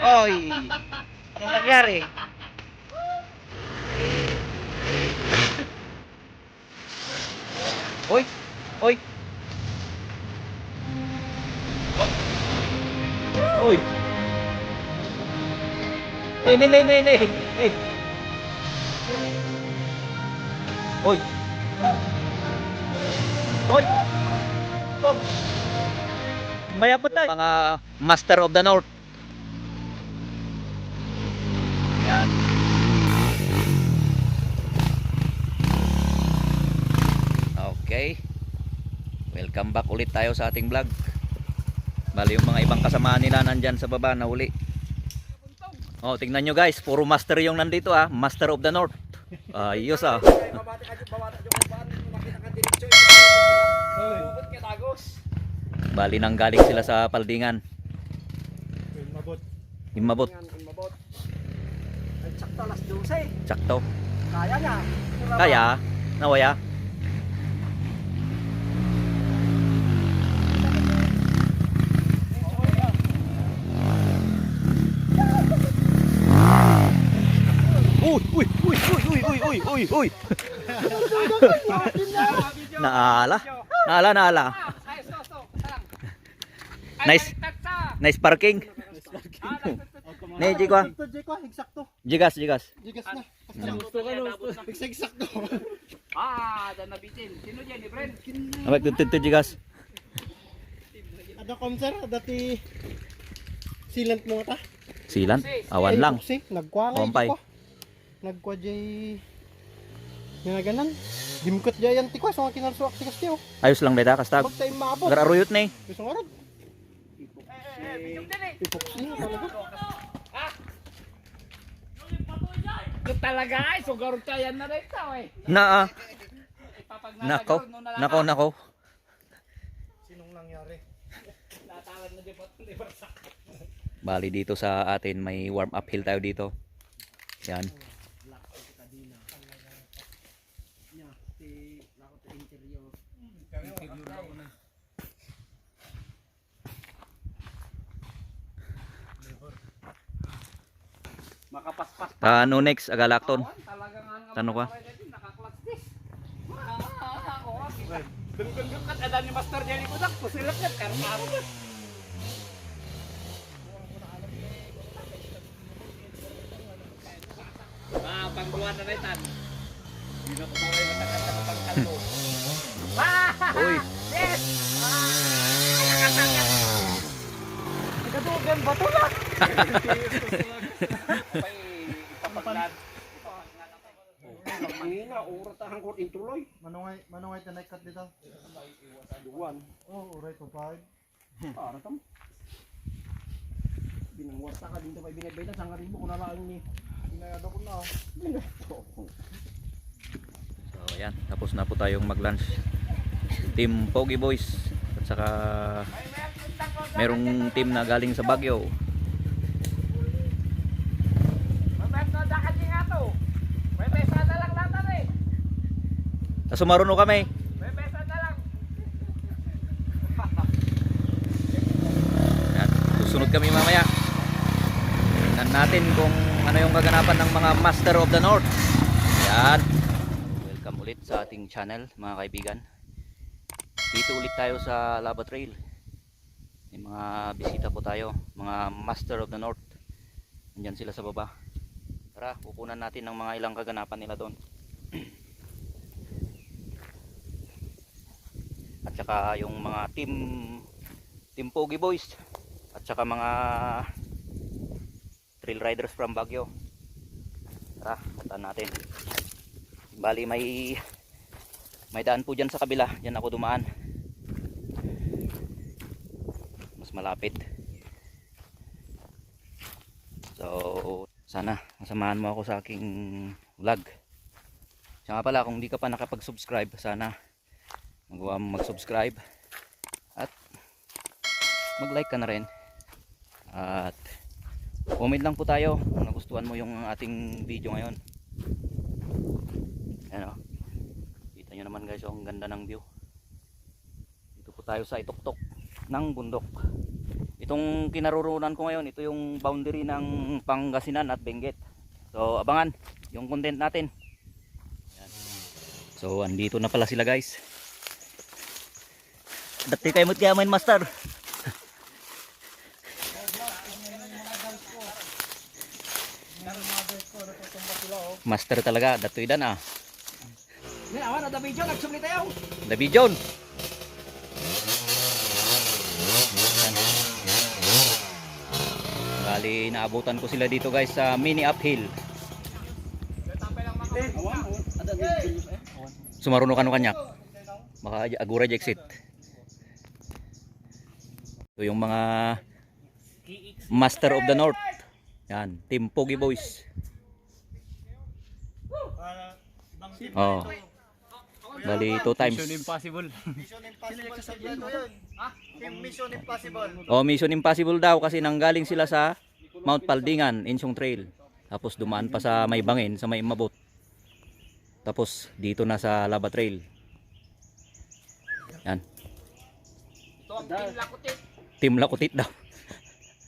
Oy! Anong nangyari? Oy! Oy! Oy! Hey! Oy! Oy! Stop! Maya po tayo. Mga Master of the North. Yan. Okay. Welcome back ulit tayo sa ating vlog. Bali yung mga ibang kasama nila nandyan sa baba na uli. Oh, tingnan nyo guys, puro master yung nandito ah, Master of the North. Ayos ah. Bali nang galing sila sa Paldingan. Himabot. Sakto alas 12. Sakto. Kaya niya. Kaya, nawaya. Uy. Naala. Nice parking. Ne, Jiko. Jigas. na. Eksakto. Dan nabitin. Sino dyan ni Bren? Abag tutud Jigas. Ada konser dati silant mo ta. Silan, awan lang. Si nagkwalay Kompay. ko. Nagkwa jay naganan. Dimkot jayan ti ko so kinarsuak ti kastiyo. Ayos lang beta kastag. Pag tayo maabot. Gararuyot ni. Gusto nga ron. Ipoksi talaga. Ito talaga ay. So garot kayan na rin tao eh. Na Ipapag Nako. Sinong nangyari? Natawad na di ba? Bali dito sa atin may warm up hill tayo dito. Yan. Makapaspas. Ano next Agalakton? Talagang ang Tano ka? nakaklastis. Gun kat ada ni Master Jelly ko dak. Pusilat kat karma ako. Pangguan na rin tan. Hindi na ko maway matakat na pangkalo. Uy. Yes! Nakatakat. Nagadugan ba ito lang? Ipapaglan. Ina uratahan ko intuloy. Manungay tanay kat dito. Duwan. Oh, uray ko pa. Para tam. Binangwarta ka dito kay binagbaitan sang ribo ko na lang ni. Inayado ko na. So ayan, tapos na po tayong mag-lunch. Team Pogi Boys at saka merong team na galing sa Baguio. Mamaya na dakat nga to. May pesa na lang natin eh. Sa Sumaruno kami. May pesa na lang. Ayan, susunod kami mamaya. Tingnan natin kung ano yung kaganapan ng mga Master of the North. Ayan. Welcome ulit sa ating channel mga kaibigan. Dito ulit tayo sa Lava Trail. May mga bisita po tayo, mga Master of the North. Nandyan sila sa baba. Tara, pupunan natin ng mga ilang kaganapan nila doon. At saka yung mga team Pogi Boys at saka mga trail riders from Baguio. Tara, puntahan natin. Bali may daan po dyan sa kabila. Dyan ako dumaan. Mas malapit. So sana masamahan mo ako sa aking vlog. Siya nga pala, kung di ka pa nakapag-subscribe, sana magawa mo mag-subscribe at mag-like ka na rin. At comment lang po tayo kung nagustuhan mo yung ating video ngayon. Ayan o. Kita nyo naman guys, ang ganda ng view. Dito po tayo sa ituktok ng bundok. Itong kinaroroonan ko ngayon, ito yung boundary ng Pangasinan at Benguet. So abangan yung content natin. Yan. So andito na pala sila guys. Dati kayo mo't kaya main master. Master talaga, datoy dan ah. Yan, awan, ada video, nagsumli tayo. Dabi John. Bali, naabutan ko sila dito guys sa mini uphill. Awan, ada video. Sumaruno ka no kanyak. Maka agura exit. Ito yung mga Master of the North. Yan, Team Pogi Boys. Oh. Bali 2 times. Mission Impossible. Mission Impossible ito yun. Team Mission Impossible. Oh, Mission Impossible daw kasi nanggaling sila sa Mount Paldingan, Insong Trail. Tapos dumaan pa sa May Bangin, sa May Mabot. Tapos dito na sa Lava Trail. Yan. Ito ang Team Lakutit. Team Lakutit daw.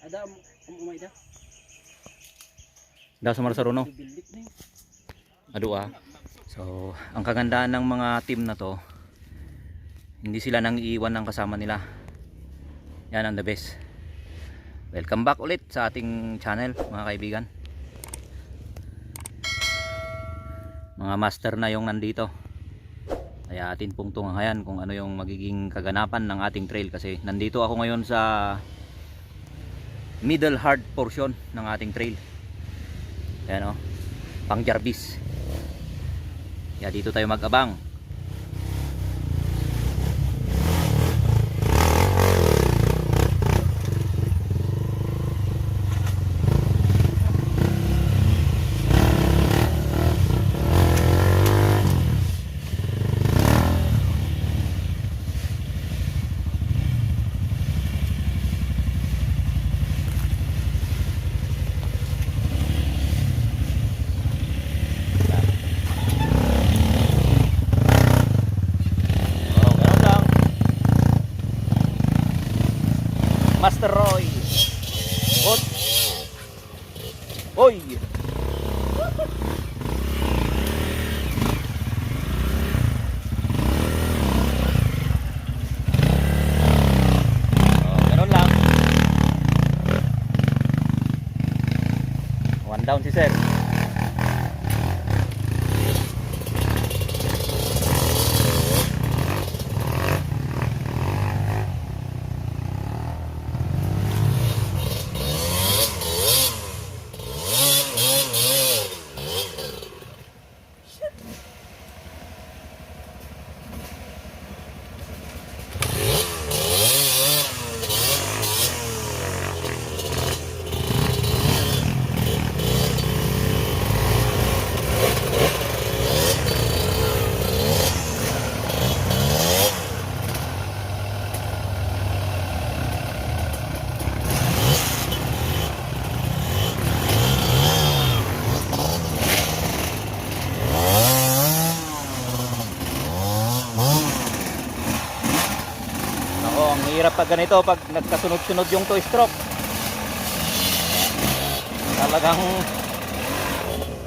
Ada umay da. Daw sa Marsaruno. Bilit na. Ado ah. So, ang kagandahan ng mga team na to, hindi sila nang iiwan ng kasama nila. Yan ang the best. Welcome back ulit sa ating channel mga kaibigan. Mga master na yung nandito. Kaya atin pong tunghayan kung ano yung magiging kaganapan ng ating trail. Kasi nandito ako ngayon sa middle hard portion ng ating trail. Ayan o, Pang Jarvis. Kaya dito tayo mag-abang. Master Roy. Hot. Oy. Ganun lang. One down si sir. Hirap pag ganito, pag nagkasunod-sunod yung 2 stroke. Talagang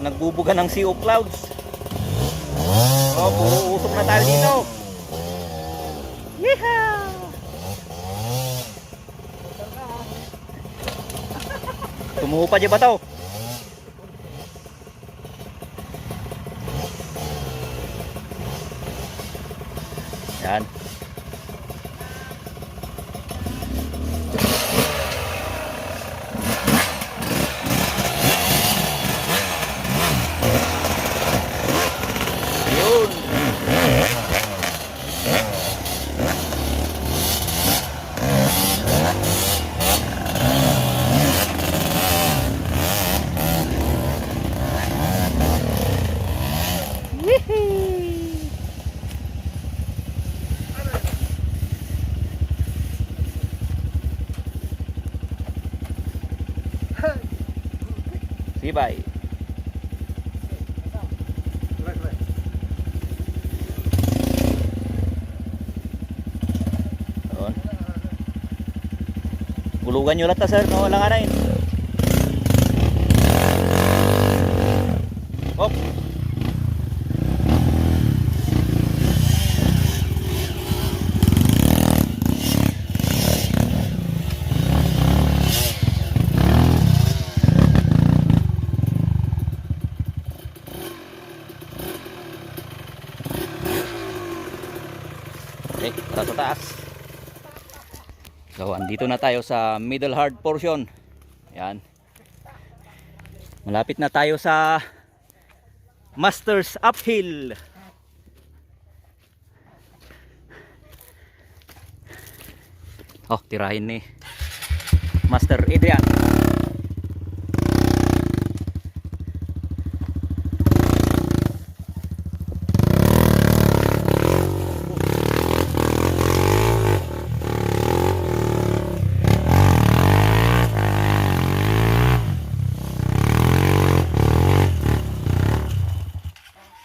nagbubuga ng sea of clouds. Oh, puro usok na tayo dito. Yeehaw! Tumupa dyan ba to? Yan. Sibay. Bulugan nyo lahat sir, no? Wala nga na yun. Hop. Okay, tara sa taas. So, andito na tayo sa middle hard portion. Yan. Malapit na tayo sa Masters Uphill. Oh, tirahin ni Master Adrian.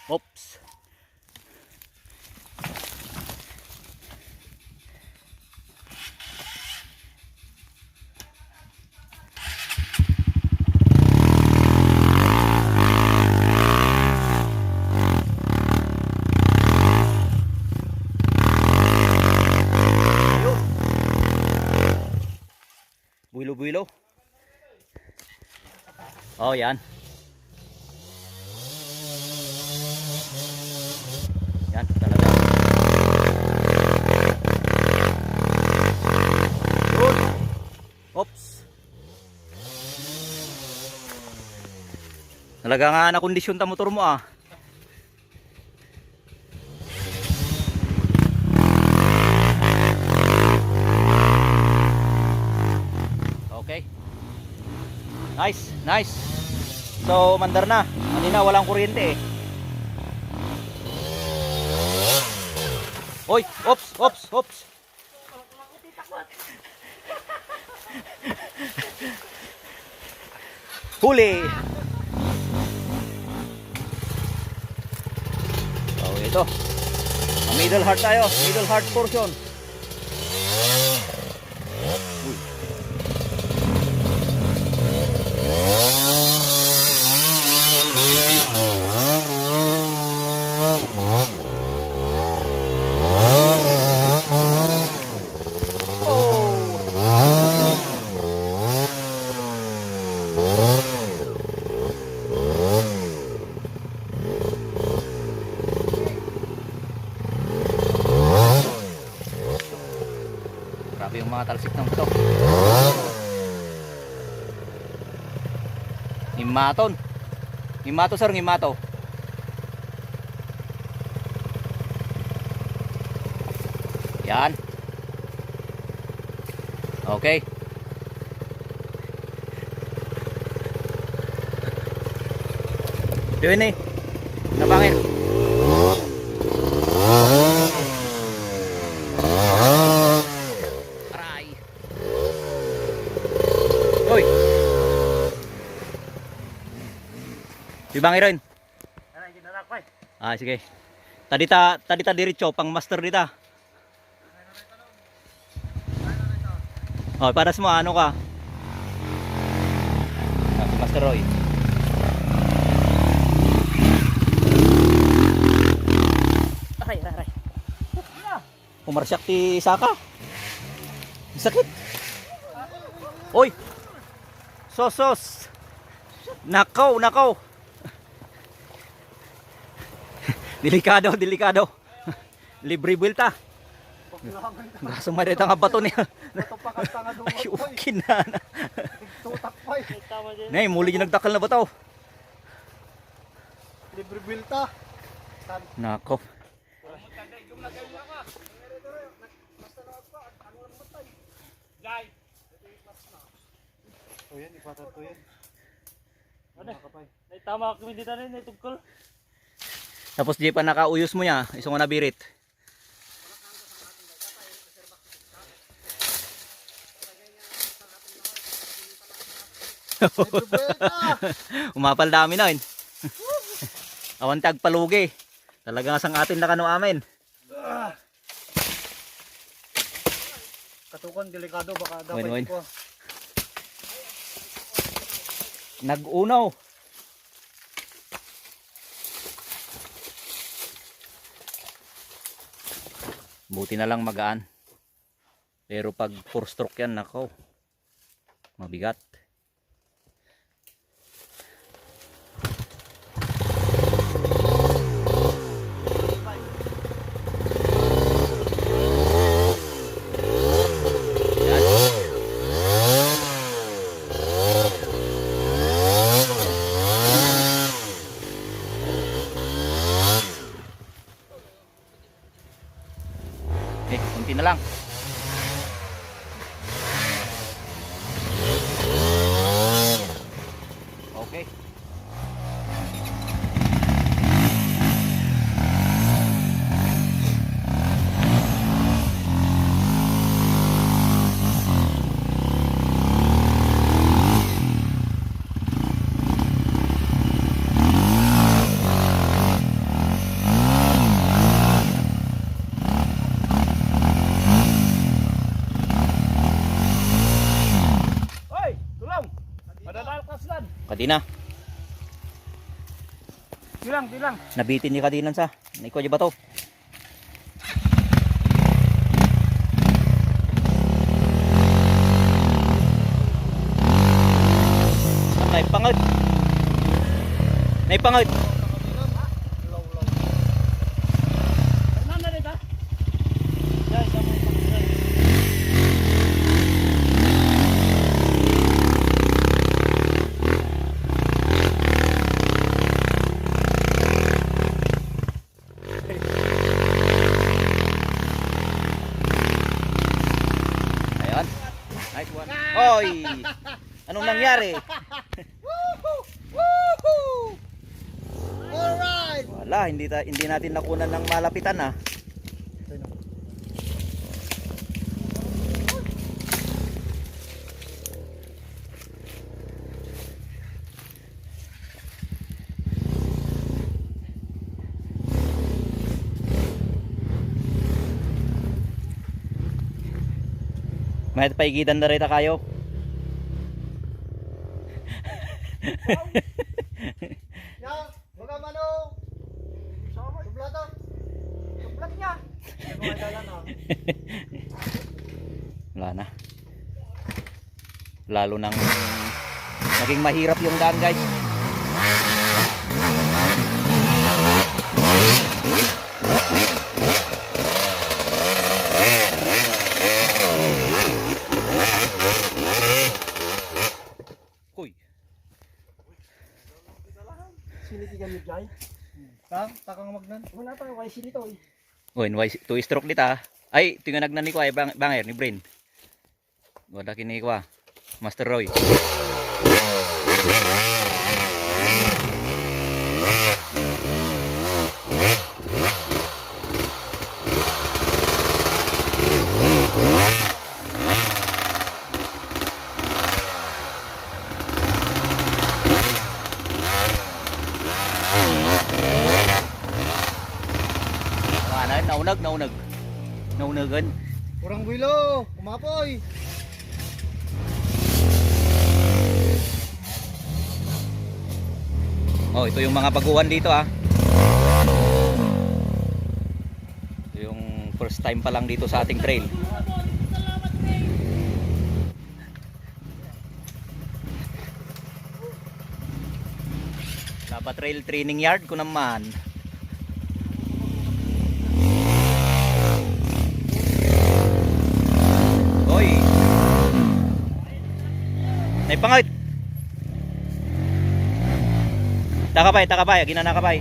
Oops. Builo-builo. Oh, yan. Yan talaga. Good. Oops. Talaga nga na kondisyon ta motor mo ah. Okay. Nice, nice. So, mandar na. Kanina walang kuryente eh. Oy, ops, ops, ops. Huli. So, ito. Middle hard tayo, middle hard portion. Uy. Grabe yung mga talsik ng buto. Ngimaton. Ngimato sir, ngimato. Yan. Okay. Doon eh. Napangit. Aray. Hoy. Ibang iron. Ah, sige. Tadi ta diretso pang master dita. Oh, para sa mga ano ka. Ah, si Master Roy. Aray, aray. Umarsyak ti Saka. Sakit. Oy. Sos. Nakaw, nakaw. Delikado, delikado. Libre builta. Sumarit ang bato niya. Ay, okay na. Nay, muli yung nagdakal na bato. Libre builta. Nako. O yan, ipatat ko yan. Tama kami dito rin, itugkol. Tapos di pa nakauyos mo niya, isang na birit. Umapal dami na yun. Awan tag palugi. Talaga sang atin na kano amin. Katukan, delikado, baka dapat Win-win. ko. Nag-unaw. Buti na lang magaan. Pero pag 4 stroke yan, nako. Mabigat. Kunti na lang. Okay. Hoy, tulong. Madadalkas lan. Kadina. Tilang. Nabitin ni kadinan sa. Naiko di ba to? Naipangod. Naipangod. Ano na dito? Guys, sa mga pagkakas. Ayun. Nice one. Oy! Anong nangyari? Alright! Wala, hindi natin nakunan ng malapitan ah. May paigitan na rin kayo. Ya, baga mano. Sublato. Sublat niya. Wala na. Lalo nang naging mahirap yung daan, guys. Kuy. Sinitigan niyo dyan. Takang magnan. Wala tayo kay sinito eh. Oh, two stroke dita. Ay, tinganag na ni ko ay banger ni Brain. Wala kini ko Master Roy. Naunagan. Kurang builo. Umapoy. Oh, ito yung mga baguhan dito ah. Ito yung first time pa lang dito sa ating trail. Dapat trail training yard ko naman. Oy. Naipangit. Takapay, ginanakapay.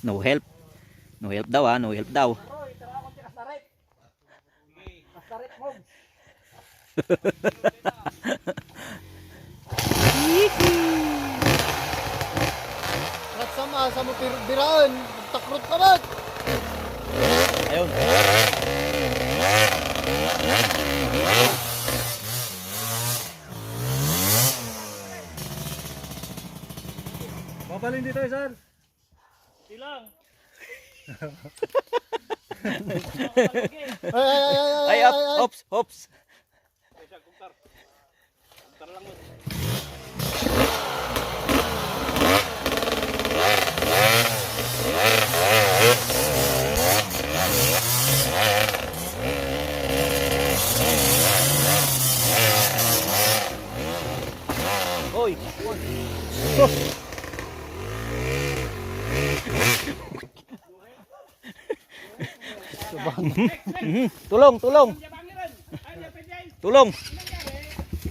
No help. No help daw ah, no help daw. Hoy, tara ako si Kastaret. Kastaret mo. Rat sama sa mo biraan. Takrot ka ba? Ayun. Pabalin dito, sir. Silang. Ay, hops, hops. Hoy. Tulong, tulong. Tulong.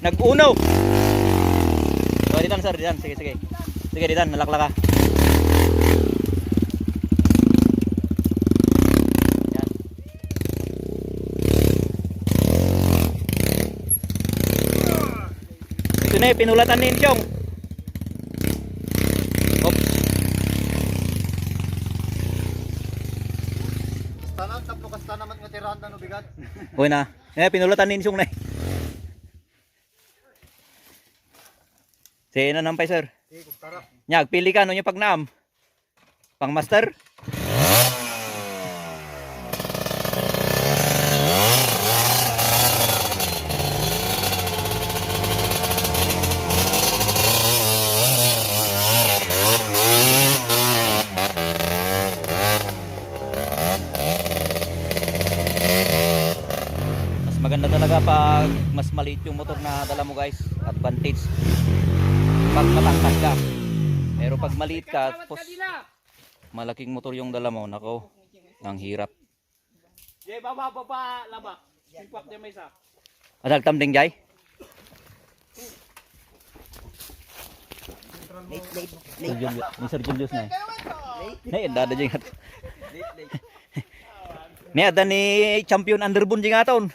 Nag-uno. So, ditan sir, ditan. Sige, sige. Sige, ditan, nalaklaka. Yan. Ito na, pinulatan ni Inchong. Oops. Tanan, tapos kasta naman nga tirahan na no bigat. Uy na. Pinulatan ni Inchong na. Sige na nampay sir. Sige, tara. Nyag, pili ka, no yung pagnaam. Pang master. Mas maganda talaga pag mas maliit yung motor na dala mo guys. Advantage. Pag matangkas ka. Pero pag maliit ka, tapos malaking motor yung dala mo, nako, ang hirap. Jay, baba, laba. Simpak niya may isa. Asal tamding jay? Mr. Julius na eh. Nay, dada jay nga. Ni ada ni champion underbone jay nga taon.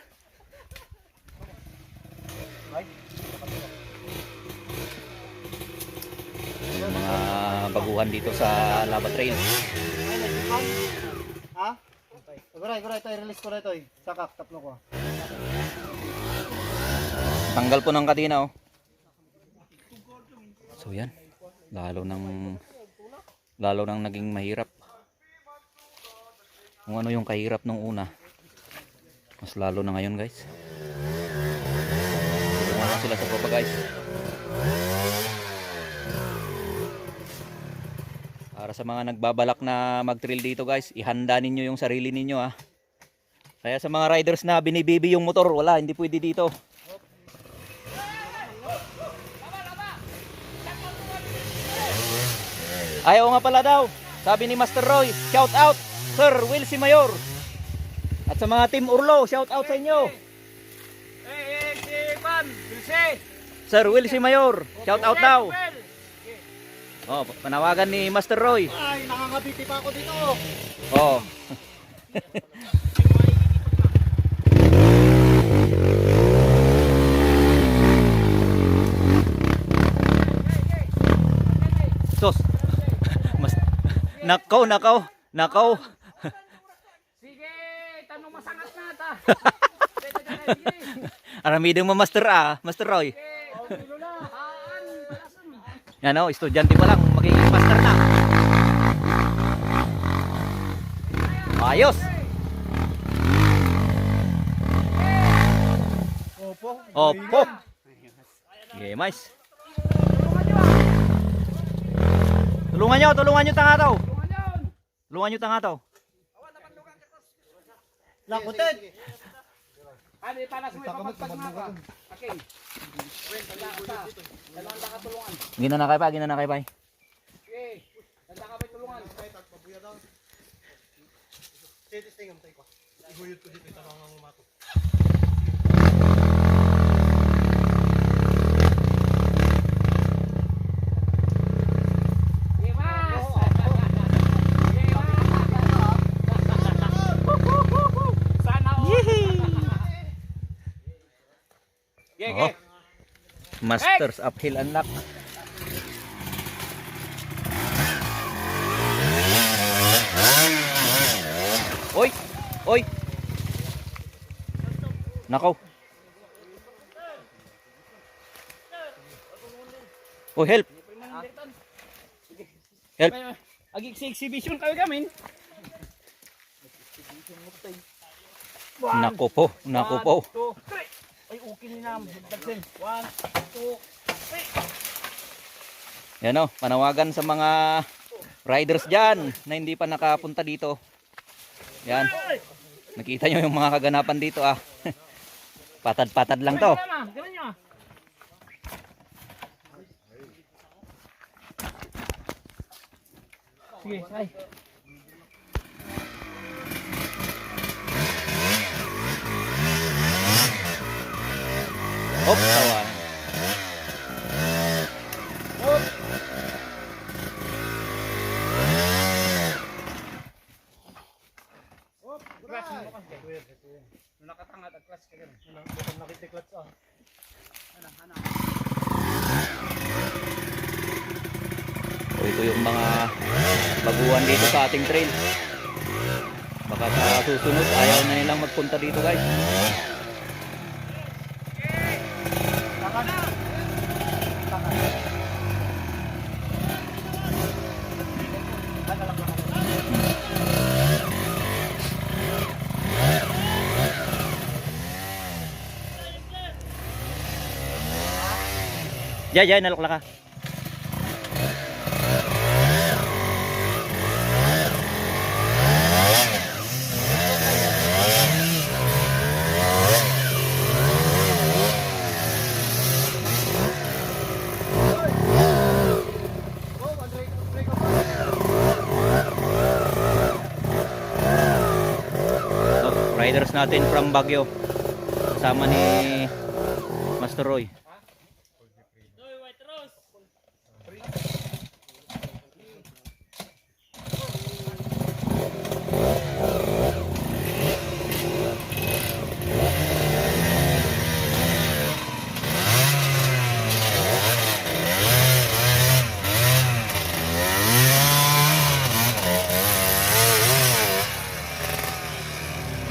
Mga baguhan dito sa Lava Trail. Ha? Guray, ito, i-release ko na ito. Sakak, taplo ko. Tanggal po ng katina oh. So yan. Lalo nang naging mahirap. Kung ano yung kahirap nung una, mas lalo na ngayon guys. Tulungan na sila sa baba guys. Para sa mga nagbabalak na mag-trail dito guys, ihanda ninyo yung sarili ninyo ha. Kaya sa mga riders na binibibi yung motor, wala, hindi pwede dito. Ayaw nga pala daw, sabi ni Master Roy, shout out Sir Wilsie Mayor. At sa mga team Urlo, shout out sa inyo. Si Pan, Bilse. Sir Wilsie Mayor, shout out daw. Oh, panawagan ni Master Roy. Ay, nakangabiti pa ako dito. Oh. Sos. Mas nakaw. Sige, tanong masangat na ta. Aramidong mo Master Master Roy. Yan o, estudyante pa lang, magiging master na. Ayos. Opo. Okay, mais. Tulungan nyo tanga to. Tulungan nyo tanga to. Lakutin. Ano panas mo ipapagpagmaka? Okay. Dalawang katulungan. Gina na kay pa. Okay. Tanda ka ba tulungan? Oh. Masters uphill unlock. Oy. Nakaw. Oh, help. Help. Agi sa exhibition kayo gamin. Nako po, nako po. 1, 2, 3. Ay, okay ni nam. Dagsin. 1, 2, 3. Yan o, panawagan sa mga riders dyan na hindi pa nakapunta dito. Yan. Nakita nyo yung mga kaganapan dito ah. Patad-patad lang to. Gawin nyo. Sige, ay. Hop, tawa. Clutch mo kasi. Nung nakatangat at clutch ka ganun. Bukan nakitiklats ah. So, ito yung mga baguhan dito sa ating trail. Baka sa susunod ayaw na nilang magpunta dito guys. Jay, nalukla ka. So, riders natin from Baguio. Kasama ni Master Roy.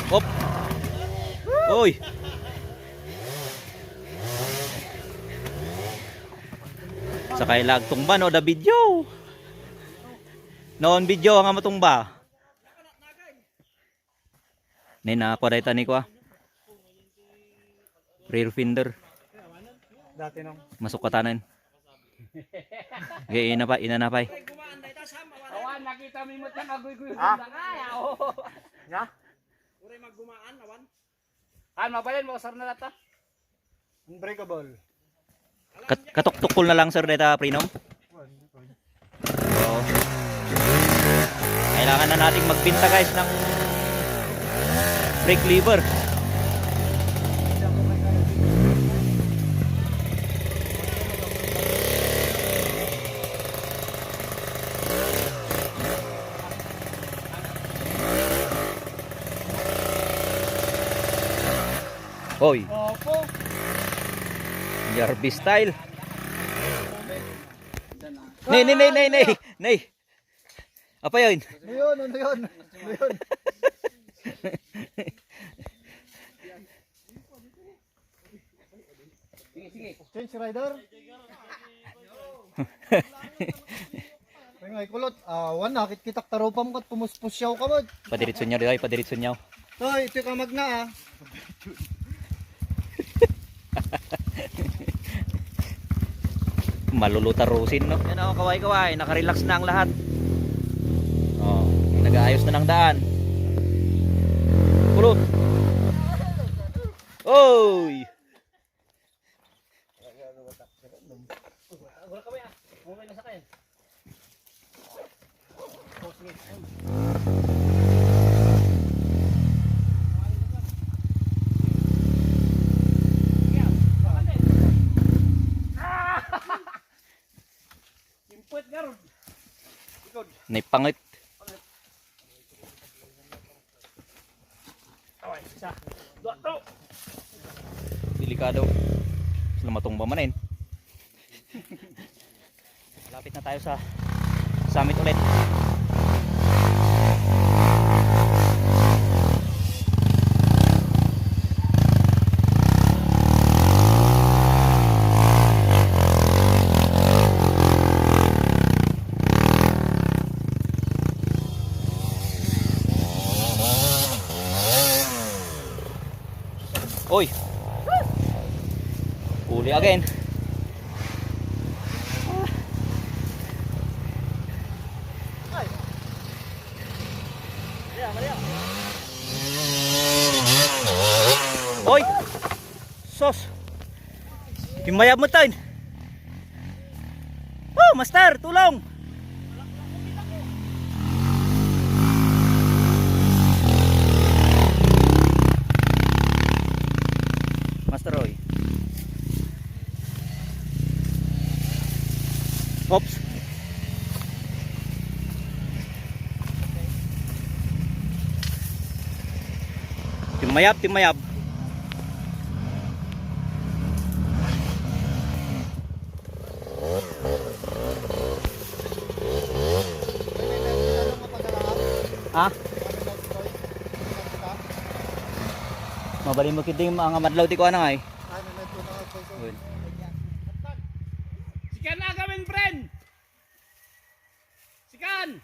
Hop. Uy. Sakay lag tumba no da video. Noon video nga matumba. Nina ako dayta ni ko ah. Rear fender. Dati nung. Masuk katanan. Gaya ina pa, ina na pa. Awan, nakita mo yung matang agoy-goy. Ay, oo. Ya? Uri maggumaan, awan. Mabalin mo, sar na lata. Unbreakable. Katuktukol na lang sir data Prinom. So, kailangan na nating magbinta guys ng brake lever. Hoy, Opo. Yarby style. Nay. Apa yun? Ano yun? Ano yun? Ano yun? Change rider? Ngay kulot, wan nakit kitak taropam kat pumuspusyaw ka mo. Padiritso niya rin, padiritso niya. Hoy, ito ka magna ah. Malulutarusin no. Yan ako kaway-kaway, naka-relax na ang lahat. Oh, nag-aayos na ng daan. Pulot. Oy! Wala kami ah. Okay na sa kayo. Imput garod. Ikod. Naipangit. Away, isa. Dua to. Delikado. Sila matumba manin. Lapit na tayo sa summit ulit. Uli again. Hoy! Sos! Himayab mo tayo! Oh, master! Tulong! Master Roy. Oops. Timayab, timayab. Ha? Mabalin mo kiting mga madlaw ti ko ana ay. Sikan na gawin, friend! Sikan!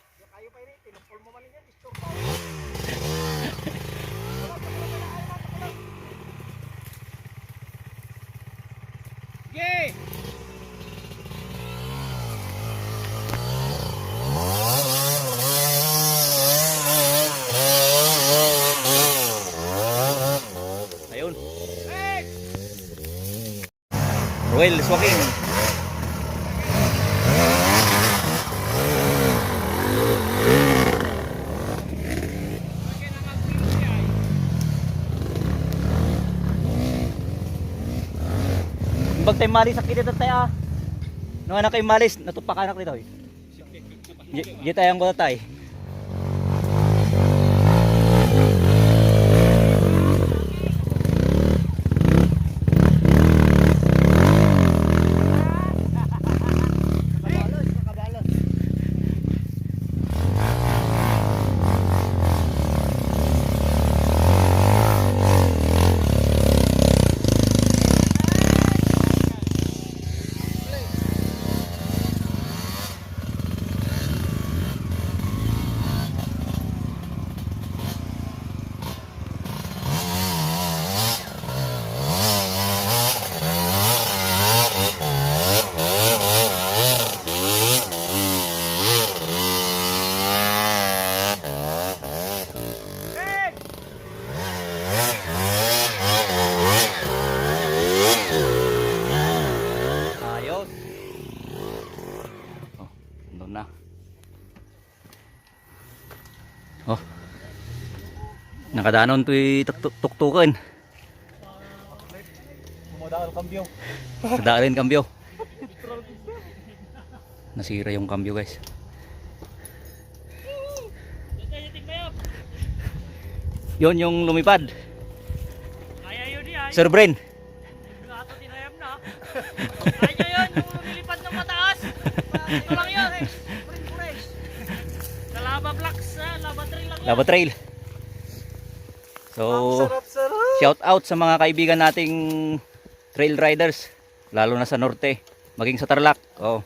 Sige! Ayun. Hey! Roel Swaking. Bag tayo malis sa kinita tayo. Nung anak kayo malis, natupak anak dito. Di tayo ang bata tayo. Ayos. Oh, andun na. Oh. Nakadanon to'y tuktukan. Modal kambyo. Sadaalin kambyo. Nasira yung kambyo, guys. Yon yung lumipad. Kaya yun yan. Sir Bren. Ato tinayam na. Kaya yun, yung lumilipad ng mataas. Ito lang yun eh. Sa Lava Blocks, Lava Trail lang yun. Lava Trail. So, shout out sa mga kaibigan nating trail riders, lalo na sa norte, maging sa Tarlac. Oh,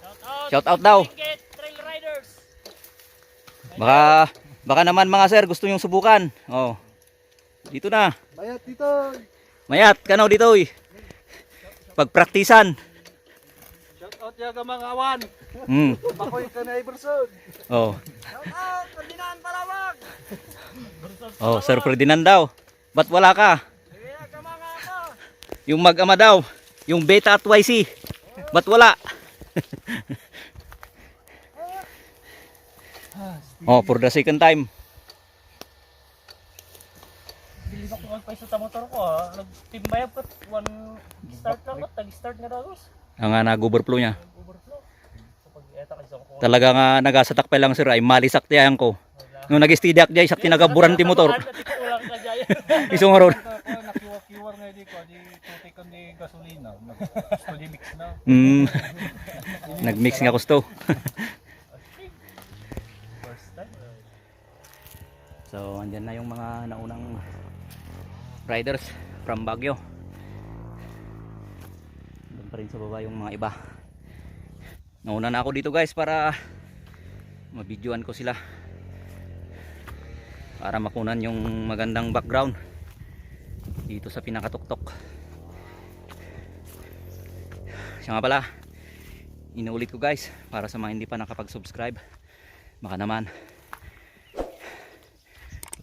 shout out daw. Trail Riders. Baka naman mga sir gusto nyong subukan. Oh. Dito na. Bayat dito. Mayat kanaw dito eh. Pagpraktisan. Shout out yaga mga awan. Bakoy ka na Iverson. Oh. Shout out Ferdinand Palawag. Oh, Sir Ferdinand daw. Ba't wala ka? Kaya ka mga ako. Yung mag-ama daw, yung Beta at YC. Ba't wala? Oh, for the second time. Bilis ako magpaiso sa motor ko ha. Nagtimbayap ko. One start lang ko. Tag-start nga daw. Ang nag-overflow niya. Overflow. Kapag eta kasi ako. Talaga nga nagasatak pa lang sir ay malisak tiyan ko. Nung nag-steady jay sak tinagaburan ti motor. Wala ka jaya. Isong ron. Nakiwa-kiwar nga di ko. Di tutik ka ni gasolina. Study mix na. Nag-mix nga gusto. First time. So, andyan na yung mga naunang riders from Baguio. Doon pa rin sa baba yung mga iba. Nauna na ako dito guys para mabidyoan ko sila. Para makunan yung magandang background dito sa pinakatuktok. siya nga pala, inuulit ko guys, para sa mga hindi pa nakapag-subscribe, baka naman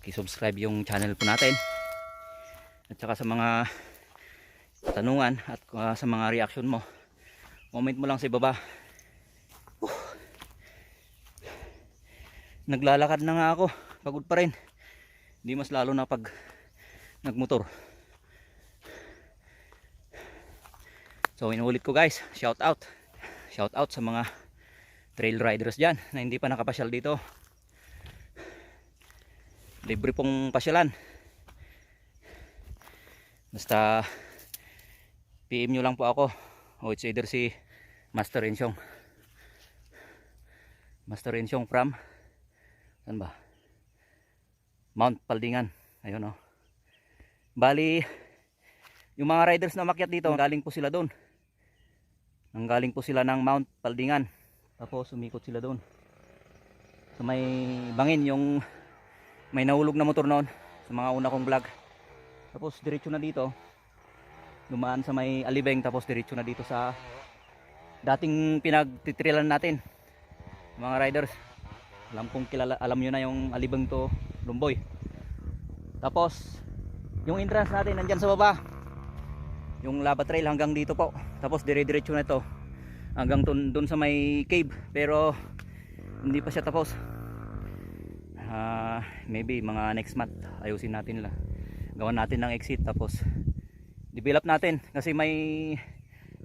subscribe yung channel po natin. At saka sa mga tanungan at sa mga reaction mo, comment mo lang sa ibaba. Naglalakad na nga ako, pagod pa rin. Hindi mas lalo na pag nagmotor. So inuulit ko guys, shout out sa mga trail riders dyan na hindi pa nakapasyal dito. Libre pong pasyalan, basta PM nyo lang po ako, o it's either si Master Ensyong from saan ba? Mount Paldingan. Ayun o. Bali yung mga riders na umakyat dito, galing po sila doon, nanggaling po sila ng Mount Paldingan, tapos umikot sila doon sa may bangin, yung may nahulog na motor noon sa mga una kong vlog. Tapos diretso na dito, dumaan sa may Alibeng, tapos diretso na dito sa dating pinagtitrilan natin mga riders. Alam nyo na yung Alibeng to Lumboy. Tapos yung entrance natin nandyan sa baba, yung lava trail hanggang dito po. Tapos dire-diretso na ito hanggang dun sa may cave, pero hindi pa siya tapos. Maybe mga next month ayusin natin lang, gawan natin ng exit, tapos develop natin. Kasi may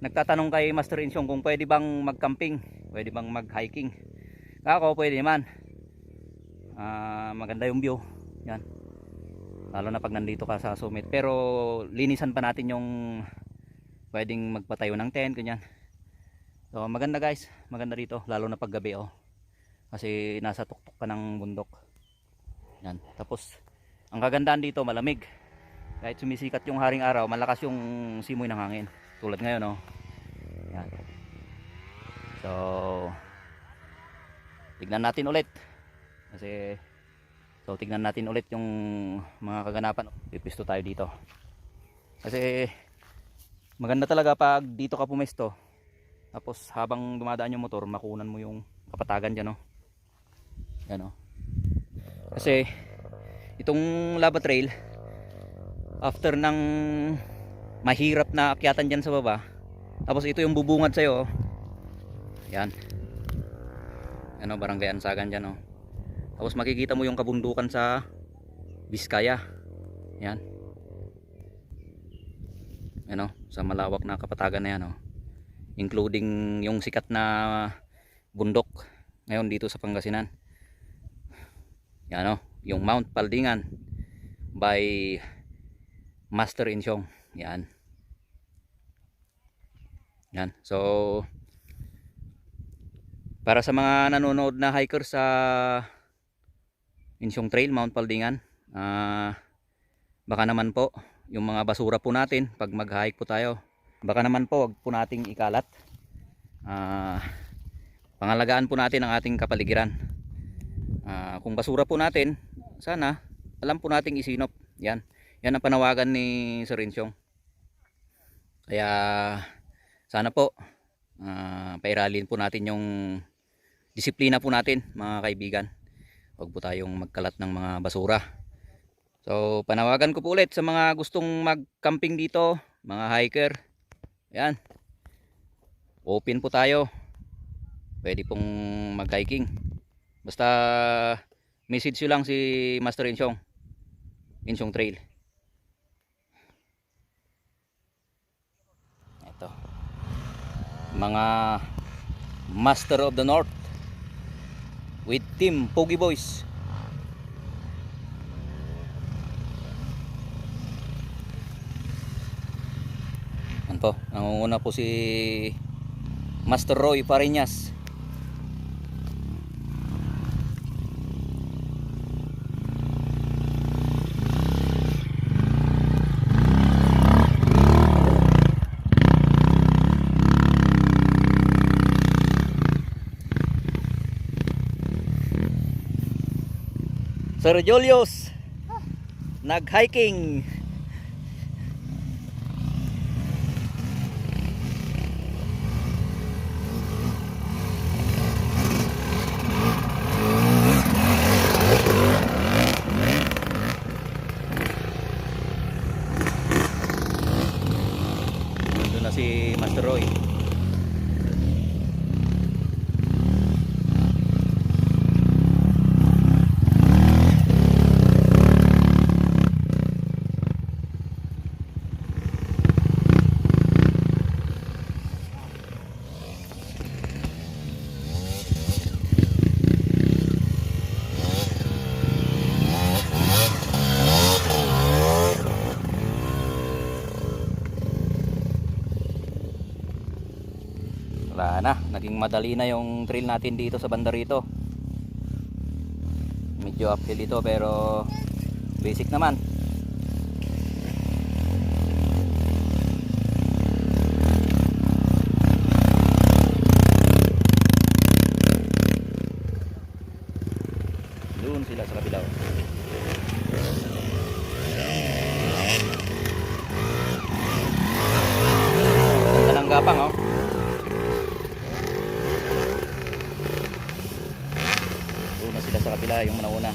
nagtatanong kay Master Ensyong kung pwede bang mag-camping, pwede bang mag-hiking. Ako pwede naman, maganda yung view yan, lalo na pag nandito ka sa summit. Pero linisan pa natin yung pwedeng magpatayo ng tent, ganyan. So maganda guys, maganda dito lalo na pag gabi kasi nasa tuktok ka ng bundok yan. Tapos ang kagandahan dito, malamig. Kahit sumisikat yung haring araw, malakas yung simoy ng hangin, tulad ngayon yan. So tignan natin ulit yung mga kaganapan. Pipisto tayo dito kasi maganda talaga pag dito ka pumesto, tapos habang dumadaan yung motor, makunan mo yung kapatagan dyan yan kasi itong lava trail, after ng mahirap na akyatan dyan sa baba, tapos ito yung bubungad sa'yo yan, Barangay Ansagan dyan tapos makikita mo yung kabundukan sa Biskaya yan, sa malawak na kapatagan na yan including yung sikat na bundok ngayon dito sa Pangasinan yan yung Mount Paldingan by Master Ensyong yan. So para sa mga nanonood na hiker sa Ensyong Trail Mount Paldingan, baka naman po yung mga basura po natin pag mag-hike po tayo, baka naman po wag po nating ikalat. Pangalagaan po natin ang ating kapaligiran. Kung basura po natin, sana alam po nating isinop. Yan ang panawagan ni Sir Ensyong. Kaya sana po pairalin po natin yung disiplina po natin mga kaibigan. Huwag po tayong magkalat ng mga basura. So panawagan ko po ulit sa mga gustong mag-camping dito, mga hiker. Yan, open po tayo, pwede pong mag-hiking. Basta message nyo lang si Master Ensyong Trail. Ito, mga Master of the North with Team Pogi Boys. Ano, nangunguna po si Master Roy Pariñas. Sir Julius nag-hiking. na si Master Roy. Wala na, naging madali na yung trail natin dito sa banda rito. Medyo uphill dito pero basic naman. Doon sila sa kabila. Ganda ng gapang oh. Sila sa kabila yung manauna.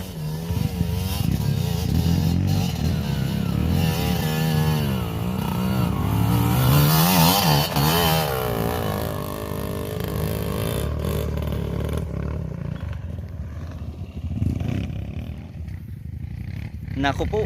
Naku po.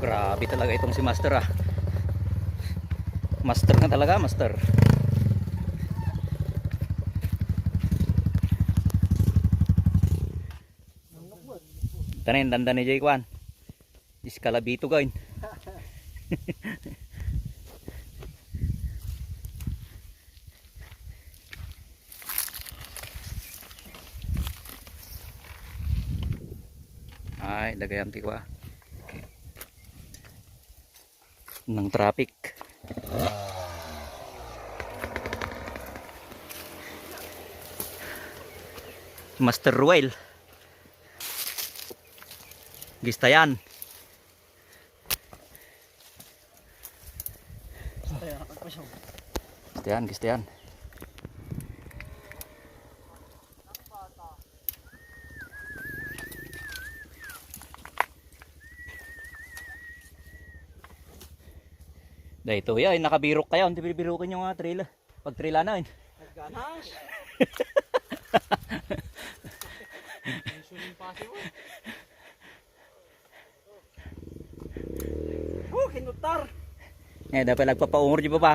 Grabe talaga itong si Master ah. Master na talaga, Master. Tanin, danda ni Jay Kwan. Iskalabito gain. Ay, lagay ang tikwa ng traffic. Master Ruel Gistayan. Gistayan. Dahil ito yan, nakabirok kayo. Hindi bibirukin yung trail. Pag trail na yun. Nagganas. Mission impossible. Kinutar. Dapat nagpapaungor di ba pa?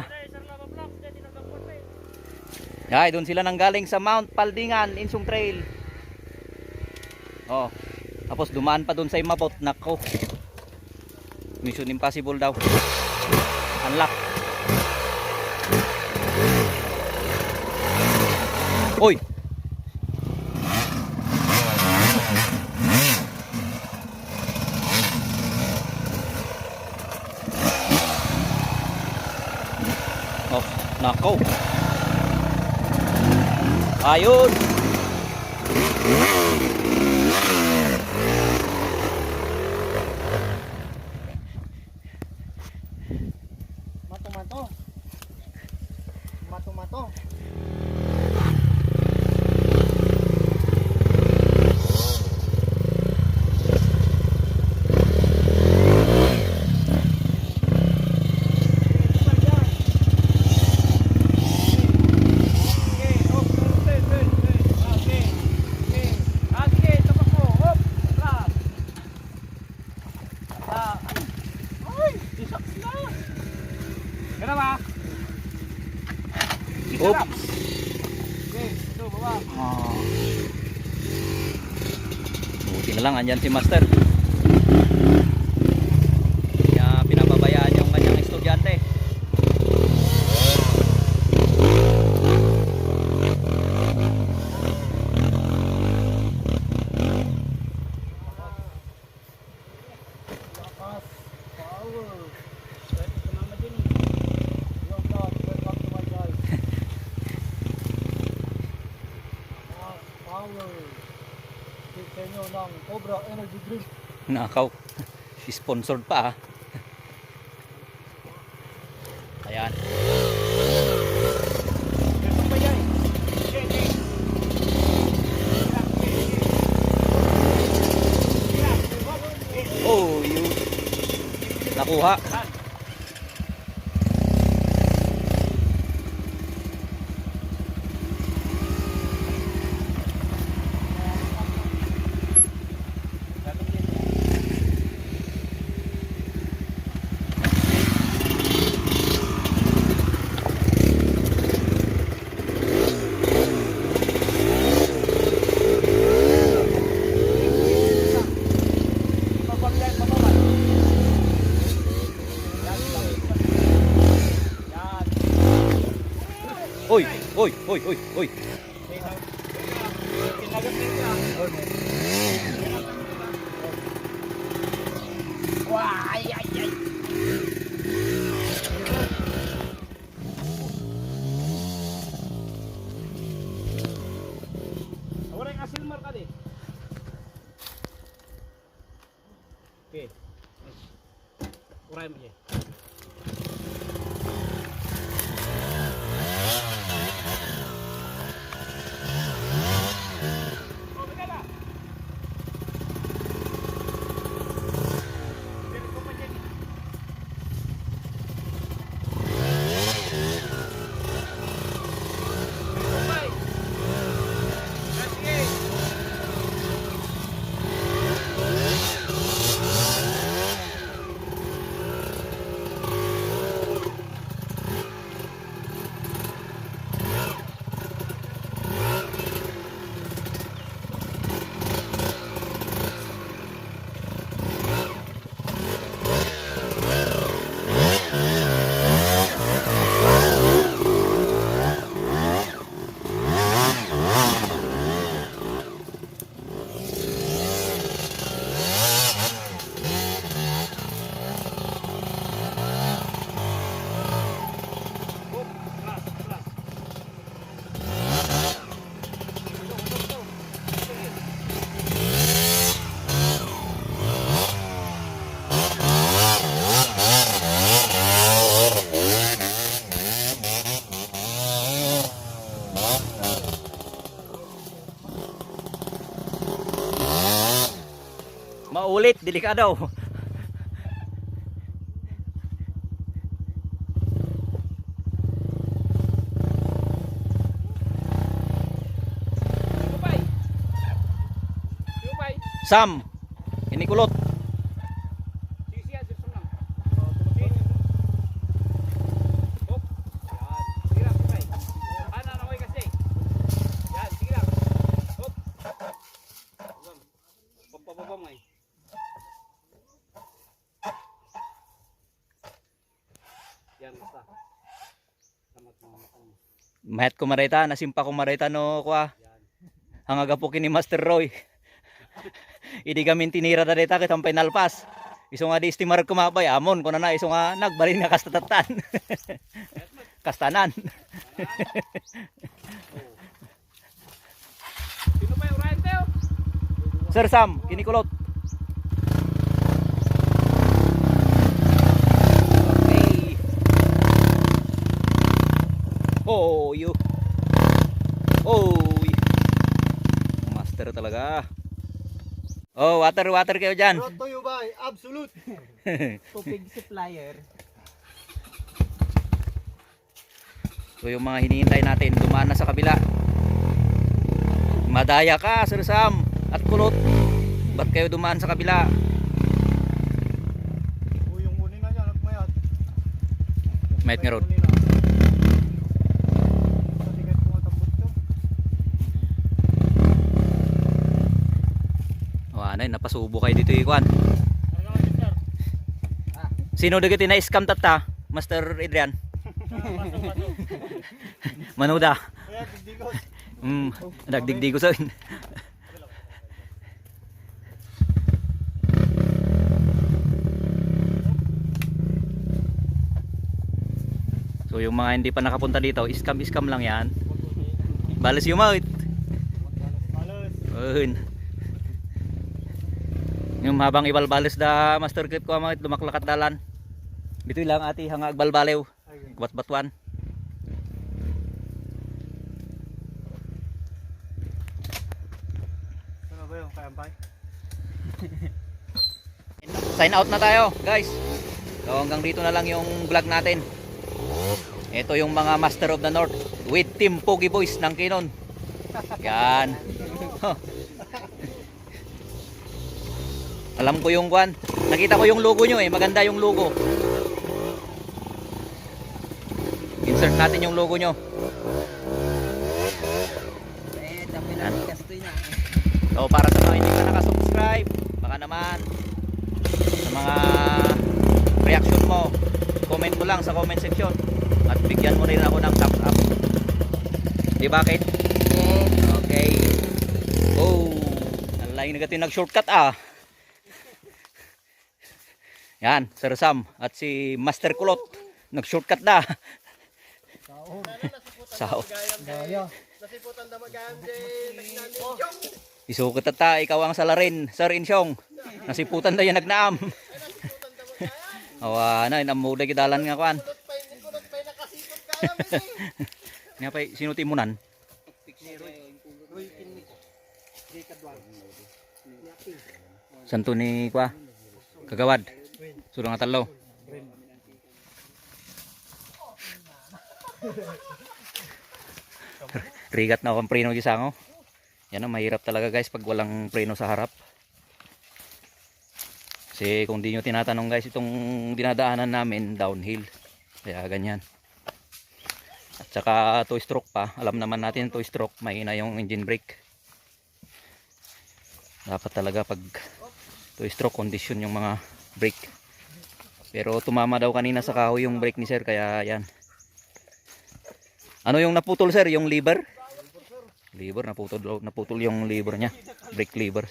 Ay, doon sila nanggaling sa Mount Paldingan, Insung Trail. Oh. Tapos dumaan pa doon sa Imabot. Nako. Mission impossible daw. Unlock. Oy. Oh, nako. Ayun. Mato. Oops. Okay, ito baba. Buti na lang andyan si Master. Kaya pinababayaan yung kanyang estudyante. power. Tip sa inyo ng Cobra Energy Drink. Nakaw. Sponsored pa ah. Ayan. Oh, yun. Nakuha. Oy, oy, oy, oy, oy. Wala yung asilmar ka di. Okay. Uray mo siya. Maulit, delikado. Sam, ini kulot. Mahet ko marita, nasimpa ko marita no kwa. Hangaga po kini Master Roy. Idi gamin tinira da deta kitang penalpas. Iso nga di istimar kumabay amon kuno na iso nga nagbalin nga kastatatan. Kastanan. Sino pa yung Ryan Teo? Sir Sam, kini kulot. Okay. Oh, you. Oh. Master talaga. Oh, water kayo dyan. Brought to you by Absolute. Tubig supplier. So yung mga hinihintay natin, dumaan na sa kabila. Madaya ka, Sir Sam at kulot. Ba't kayo dumaan sa kabila? Yung unin na dyan, nagmayat. Mayat nga ron. O anay, napasubo kayo dito ikuan. Sino dagiti na scam tata? Master Adrian? Manuda. Kaya digdigos. Nagdigdigo sa akin. So yung mga hindi pa nakapunta dito, scam lang yan. Balas yung mouth. Malas. Yun. Yung habang ibalbalis da master grip ko mga lumaklakat dalan. Bitoy lang ati hanga agbalbalew. Batbatuan. Ano ba yung kayampay? Sign out na tayo, guys. So hanggang dito na lang yung vlog natin. Ito yung mga Master of the North with Team Pogi Boys ng Kinon. Yan. Alam ko yung kwan. Nakita ko yung logo nyo eh. Maganda yung logo. Insert natin yung logo nyo. Yan. So para sa mga hindi ka nakasubscribe, baka naman sa mga reaction mo, comment mo lang sa comment section at bigyan mo rin ako ng thumbs up. Di bakit? Okay. Oh, alay natin nag-shortcut ah. Yan, Sir Sam at si Master Kulot nag-shortcut na. Sao. Gaya. Nasiputan na magayam di. Isukot ta ikaw ang salarin, Sir Insyong. Nasiputan na yan nagnaam. Awa na inamuda kidalan nga kwan. Kulot pa'y nakasipot kayam. Nga pa sinutimunan. Santo ni kwa Kagawad. Sudah nga talo. Rigat na akong preno di sango. Yan ang mahirap talaga guys pag walang preno sa harap. Kasi kung di nyo tinatanong guys itong dinadaanan namin downhill. Kaya ganyan. At saka 2-stroke pa. Alam naman natin 2-stroke mahina yung engine brake. Dapat talaga pag 2-stroke condition yung mga brake. Pero tumama daw kanina sa kahoy yung brake ni sir kaya yan. Ano yung naputol sir? Yung lever? Lever naputol yung lever niya. Brake lever.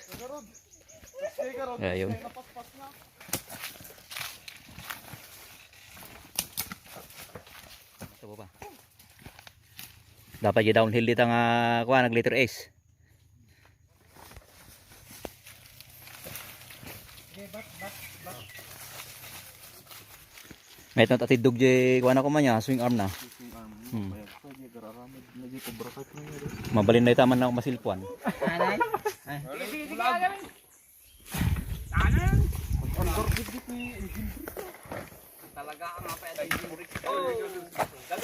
Kaya yun. Dapat yung downhill dito nga kuha nag liter S. May tatidog di kuha na ko man niya swing arm na. Mabalin na itaman na ako masilpuan.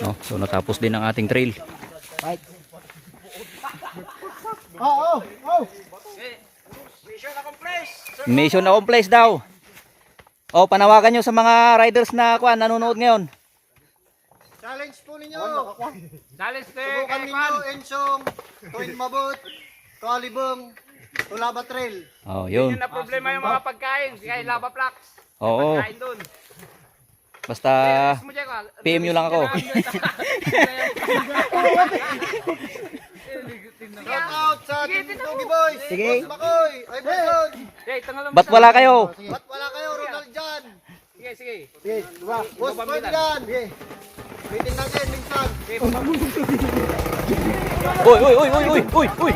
Oh, so natapos din ang ating trail. Oh. Mission accomplished daw. Oh, panawagan nyo sa mga riders na kuan nanonood ngayon. Challenge po ninyo. Dalis Subukan ninyo Ensong, Tuwin Mabot, Tualibong, Tulaba Trail. Oh, yun. na problema yung mga pagkain. Kaya lava flux. Oo. Kain doon. Basta PM nyo lang ako. Shout out sa Team Pogi Boys. Sige. Boss Makoy. Ay, Bron. Ba't wala kayo? Ba't wala kayo, Ronald dyan? Sige. Boss Ferdinand. Meeting natin minsan. Uy.